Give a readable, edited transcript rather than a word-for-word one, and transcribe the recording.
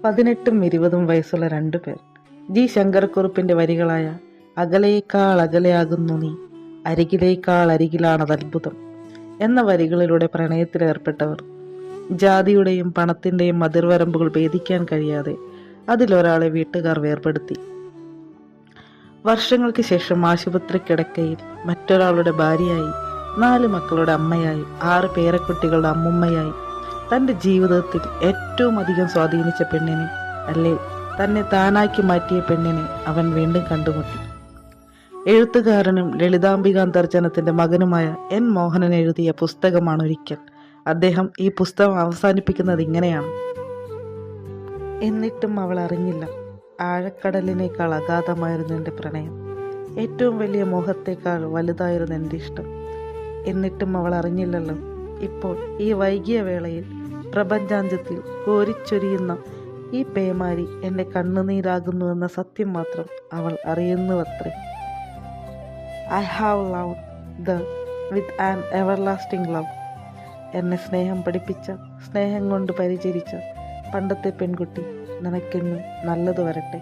18ഉം 20ഉം വയസ്സുള്ള രണ്ടുപേർ. ജി ശങ്കരക്കുറുപ്പിന്റെ വരികളായ അകലേക്കാൾ അകലെയാകുന്നു നീ, അരികിലേക്കാൾ അരികിലാണതത്ഭുതം എന്ന വരികളിലൂടെ പ്രണയത്തിലേർപ്പെട്ടവർ. ജാതിയുടെയും പണത്തിന്റെയും അതിർവരമ്പുകൾ ഭേദിക്കാൻ കഴിയാതെ അതിലൊരാളെ വീട്ടുകാർ വേർപെടുത്തി. വർഷങ്ങൾക്ക് ശേഷം ആശുപത്രി കിടക്കയിൽ മറ്റൊരാളുടെ ഭാര്യയായി, 4 മക്കളുടെ അമ്മയായി, 6 പേരക്കുട്ടികളുടെ അമ്മുമ്മയായി, തൻ്റെ ജീവിതത്തിൽ ഏറ്റവും അധികം സ്വാധീനിച്ച പെണ്ണിനെ, അല്ലേ തന്നെ താനാക്കി മാറ്റിയ പെണ്ണിനെ അവൻ വീണ്ടും കണ്ടുമുട്ടി. എഴുത്തുകാരനും ലളിതാംബിക അന്തർജനത്തിന്റെ മകനുമായ എൻ മോഹനൻ എഴുതിയ പുസ്തകമാണ് ഒരിക്കൽ. അദ്ദേഹം ഈ പുസ്തകം അവസാനിപ്പിക്കുന്നത് ഇങ്ങനെയാണ്: എന്നിട്ടും അവൾ അറിഞ്ഞില്ല, ആഴക്കടലിനേക്കാൾ അഗാധമായിരുന്നു എൻ്റെ പ്രണയം, ഏറ്റവും വലിയ മോഹത്തേക്കാൾ വലുതായിരുന്നു എൻ്റെ ഇഷ്ടം. എന്നിട്ടും അവൾ അറിഞ്ഞില്ലല്ലോ, ഇപ്പോൾ ഈ വൈകിയ വേളയിൽ പ്രപഞ്ചാന്ത്യത്തിൽ കോരിച്ചൊരിയുന്ന ഈ പേമാരി എൻ്റെ കണ്ണുനീരാകുന്നുവെന്ന സത്യം മാത്രം അവൾ അറിയുന്നുവത്രേ. I have loved thee with an everlasting love. എന്നെ സ്നേഹം പഠിപ്പിച്ച, സ്നേഹം കൊണ്ട് പരിചരിച്ച പണ്ടത്തെ പെൺകുട്ടി, നിനക്കിന്ന് നല്ലത് വരട്ടെ.